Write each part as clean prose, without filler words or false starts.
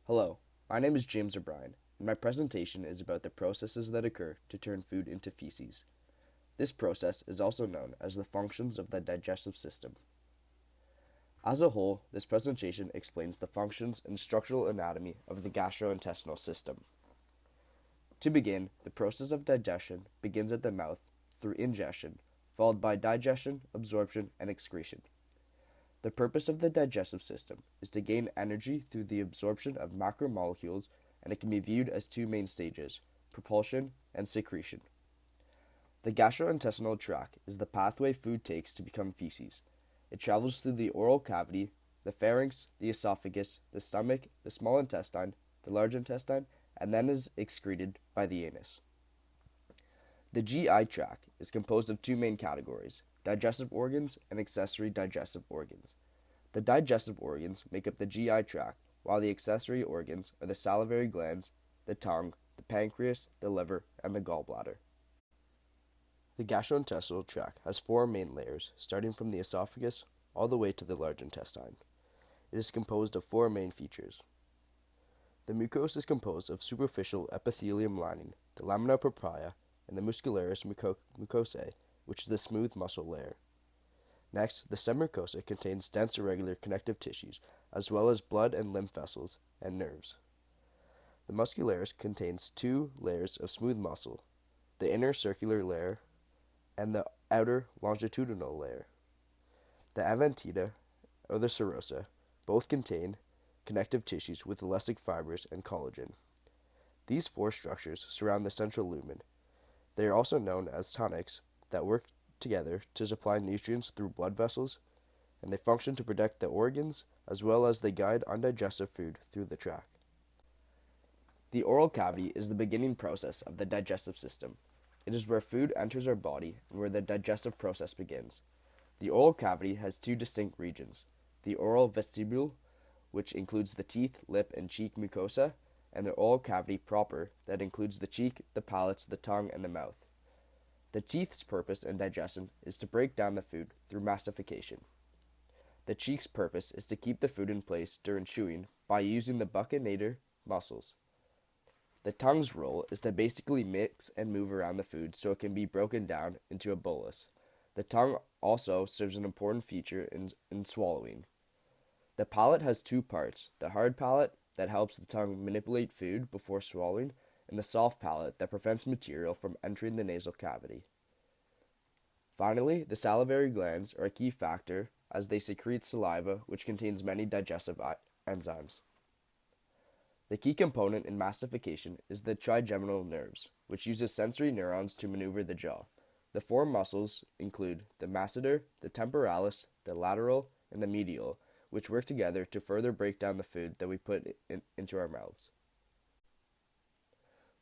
Hello, my name is James O'Brien, and my presentation is about the processes that occur to turn food into feces. This process is also known as the functions of the digestive system. As a whole, this presentation explains the functions and structural anatomy of the gastrointestinal system. To begin, the process of digestion begins at the mouth through ingestion, followed by digestion, absorption, and excretion. The purpose of the digestive system is to gain energy through the absorption of macromolecules, and it can be viewed as two main stages: propulsion and secretion. The gastrointestinal tract is the pathway food takes to become feces. It travels through the oral cavity, the pharynx, the esophagus, the stomach, the small intestine, the large intestine, and then is excreted by the anus. The GI tract is composed of two main categories: digestive organs and accessory digestive organs. The digestive organs make up the GI tract, while the accessory organs are the salivary glands, the tongue, the pancreas, the liver, and the gallbladder. The gastrointestinal tract has four main layers, starting from the esophagus all the way to the large intestine. It is composed of four main features. The mucosa is composed of superficial epithelium lining, the lamina propria, and the muscularis mucosae, which is the smooth muscle layer. Next, the submucosa contains dense irregular connective tissues, as well as blood and lymph vessels and nerves. The muscularis contains two layers of smooth muscle, the inner circular layer and the outer longitudinal layer. The adventita, or the serosa, both contain connective tissues with elastic fibers and collagen. These four structures surround the central lumen. They are also known as tonics that work together to supply nutrients through blood vessels, and they function to protect the organs as well as they guide undigested food through the tract. The oral cavity is the beginning process of the digestive system. It is where food enters our body and where the digestive process begins. The oral cavity has two distinct regions: the oral vestibule, which includes the teeth, lip, and cheek mucosa, and the oral cavity proper, that includes the cheek, the palates, the tongue, and the mouth. The teeth's purpose in digestion is to break down the food through mastification. The cheek's purpose is to keep the food in place during chewing by using the buccinator muscles. The tongue's role is to basically mix and move around the food so it can be broken down into a bolus. The tongue also serves an important feature in swallowing. The palate has two parts: the hard palate that helps the tongue manipulate food before swallowing, and the soft palate that prevents material from entering the nasal cavity. Finally, the salivary glands are a key factor as they secrete saliva, which contains many digestive enzymes. The key component in mastification is the trigeminal nerves, which uses sensory neurons to maneuver the jaw. The four muscles include the masseter, the temporalis, the lateral, and the medial, which work together to further break down the food that we put into our mouths.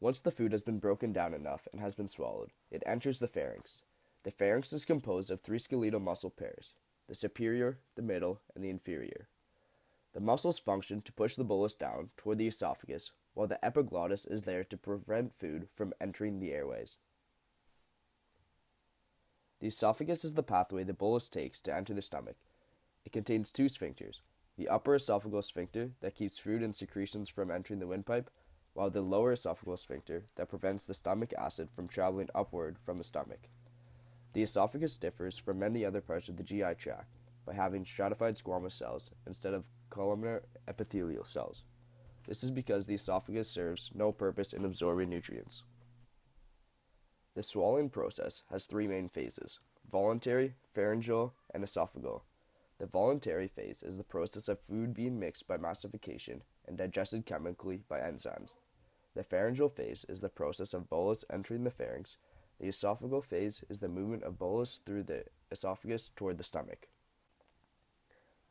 Once the food has been broken down enough and has been swallowed, it enters the pharynx. The pharynx is composed of three skeletal muscle pairs: the superior, the middle, and the inferior. The muscles function to push the bolus down toward the esophagus, while the epiglottis is there to prevent food from entering the airways. The esophagus is the pathway the bolus takes to enter the stomach. It contains two sphincters: the upper esophageal sphincter that keeps food and secretions from entering the windpipe, while the lower esophageal sphincter that prevents the stomach acid from traveling upward from the stomach. The esophagus differs from many other parts of the GI tract by having stratified squamous cells instead of columnar epithelial cells. This is because the esophagus serves no purpose in absorbing nutrients. The swallowing process has three main phases: voluntary, pharyngeal, and esophageal. The voluntary phase is the process of food being mixed by mastification and digested chemically by enzymes. The pharyngeal phase is the process of bolus entering the pharynx. The esophageal phase is the movement of bolus through the esophagus toward the stomach.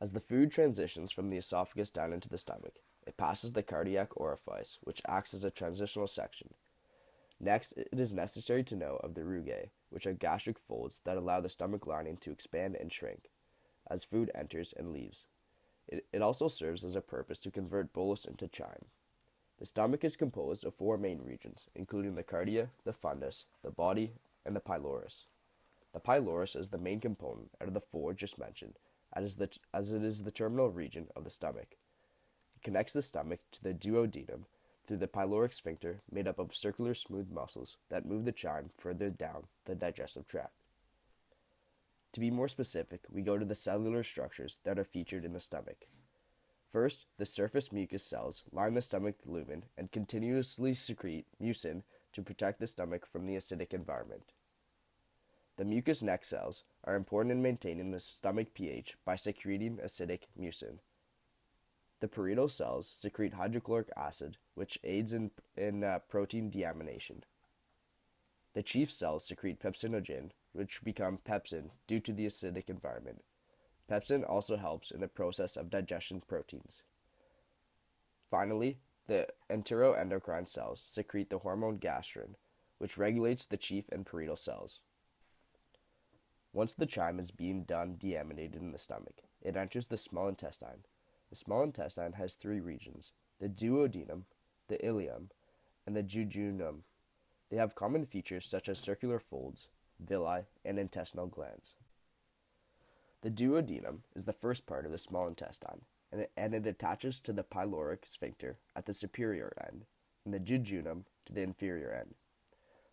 As the food transitions from the esophagus down into the stomach, it passes the cardiac orifice, which acts as a transitional section. Next, it is necessary to know of the rugae, which are gastric folds that allow the stomach lining to expand and shrink as food enters and leaves. It also serves as a purpose to convert bolus into chyme. The stomach is composed of four main regions, including the cardia, the fundus, the body, and the pylorus. The pylorus is the main component out of the four just mentioned, as it is the terminal region of the stomach. It connects the stomach to the duodenum through the pyloric sphincter made up of circular smooth muscles that move the chyme further down the digestive tract. To be more specific, we go to the cellular structures that are featured in the stomach. First, the surface mucus cells line the stomach lumen and continuously secrete mucin to protect the stomach from the acidic environment. The mucous neck cells are important in maintaining the stomach pH by secreting acidic mucin. The parietal cells secrete hydrochloric acid, which aids in protein deamination. The chief cells secrete pepsinogen, which become pepsin due to the acidic environment. Pepsin also helps in the process of digestion proteins. Finally, the enteroendocrine cells secrete the hormone gastrin, which regulates the chief and parietal cells. Once the chyme is being done deaminated in the stomach, it enters the small intestine. The small intestine has three regions: the duodenum, the ileum, and the jejunum. They have common features such as circular folds, villi, and intestinal glands. The duodenum is the first part of the small intestine, and it attaches to the pyloric sphincter at the superior end, and the jejunum to the inferior end.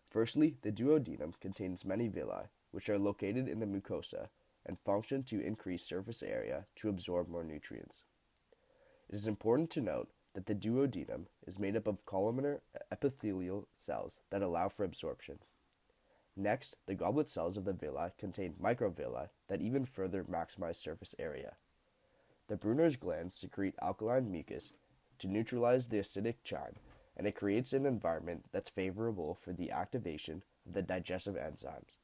Firstly, the duodenum contains many villi, which are located in the mucosa and function to increase surface area to absorb more nutrients. It is important to note that the duodenum is made up of columnar epithelial cells that allow for absorption. Next, the goblet cells of the villi contain microvilli that even further maximize surface area. The Brunner's glands secrete alkaline mucus to neutralize the acidic chyme, and it creates an environment that's favorable for the activation of the digestive enzymes.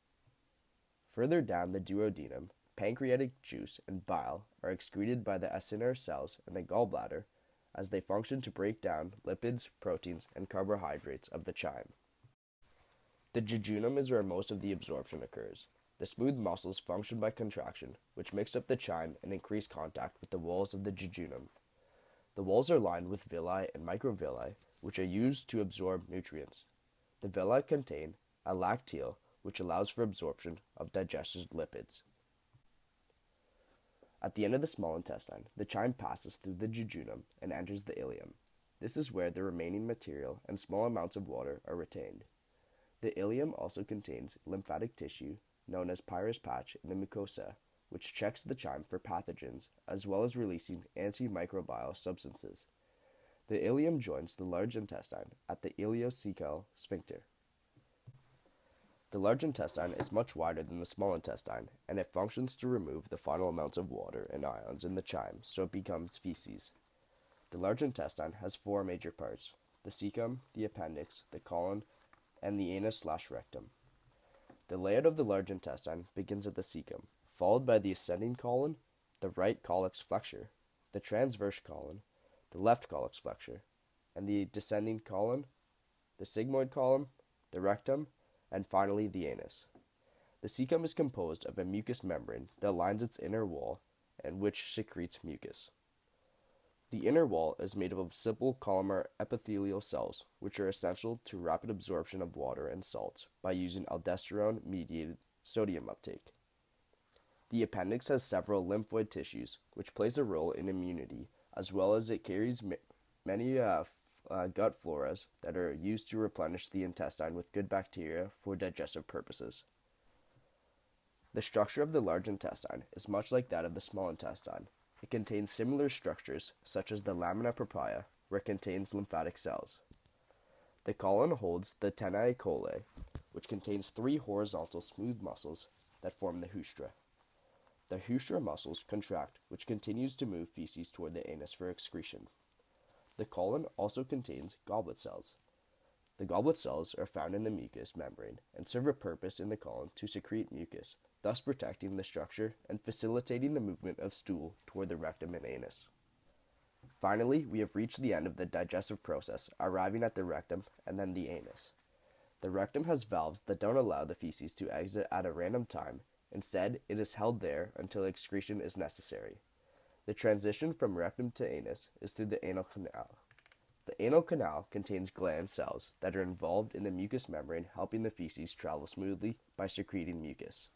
Further down the duodenum, pancreatic juice and bile are excreted by the acinar cells in the gallbladder as they function to break down lipids, proteins, and carbohydrates of the chyme. The jejunum is where most of the absorption occurs. The smooth muscles function by contraction, which mix up the chyme and increase contact with the walls of the jejunum. The walls are lined with villi and microvilli, which are used to absorb nutrients. The villi contain a lacteal, which allows for absorption of digested lipids. At the end of the small intestine, the chyme passes through the jejunum and enters the ileum. This is where the remaining material and small amounts of water are retained. The ileum also contains lymphatic tissue, known as Peyer's patch in the mucosa, which checks the chyme for pathogens, as well as releasing antimicrobial substances. The ileum joins the large intestine at the ileocecal sphincter. The large intestine is much wider than the small intestine, and it functions to remove the final amounts of water and ions in the chyme so it becomes feces. The large intestine has four major parts: the cecum, the appendix, the colon, and the anus/rectum. The layout of the large intestine begins at the cecum, followed by the ascending colon, the right calyx flexure, the transverse colon, the left calyx flexure, and the descending colon, the sigmoid column, the rectum, and finally the anus. The cecum is composed of a mucous membrane that lines its inner wall and which secretes mucus. The inner wall is made up of simple columnar epithelial cells, which are essential to rapid absorption of water and salts by using aldosterone-mediated sodium uptake. The appendix has several lymphoid tissues, which plays a role in immunity, as well as it carries many gut floras that are used to replenish the intestine with good bacteria for digestive purposes. The structure of the large intestine is much like that of the small intestine. It contains similar structures, such as the lamina propria, where it contains lymphatic cells. The colon holds the tenae coli, which contains three horizontal smooth muscles that form the haustra. The haustra muscles contract, which continues to move feces toward the anus for excretion. The colon also contains goblet cells. The goblet cells are found in the mucous membrane and serve a purpose in the colon to secrete mucus, thus protecting the structure and facilitating the movement of stool toward the rectum and anus. Finally, we have reached the end of the digestive process, arriving at the rectum and then the anus. The rectum has valves that don't allow the feces to exit at a random time. Instead, it is held there until excretion is necessary. The transition from rectum to anus is through the anal canal. The anal canal contains gland cells that are involved in the mucous membrane, helping the feces travel smoothly by secreting mucus.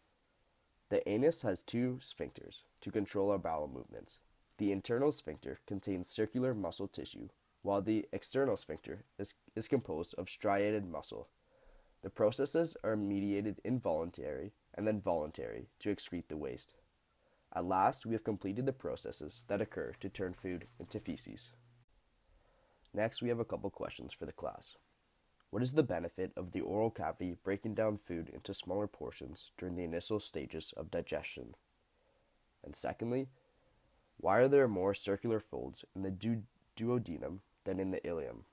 The anus has two sphincters to control our bowel movements. The internal sphincter contains circular muscle tissue, while the external sphincter is composed of striated muscle. The processes are mediated involuntary and then voluntary to excrete the waste. At last, we have completed the processes that occur to turn food into feces. Next, we have a couple questions for the class. What is the benefit of the oral cavity breaking down food into smaller portions during the initial stages of digestion? And secondly, why are there more circular folds in the duodenum than in the ileum?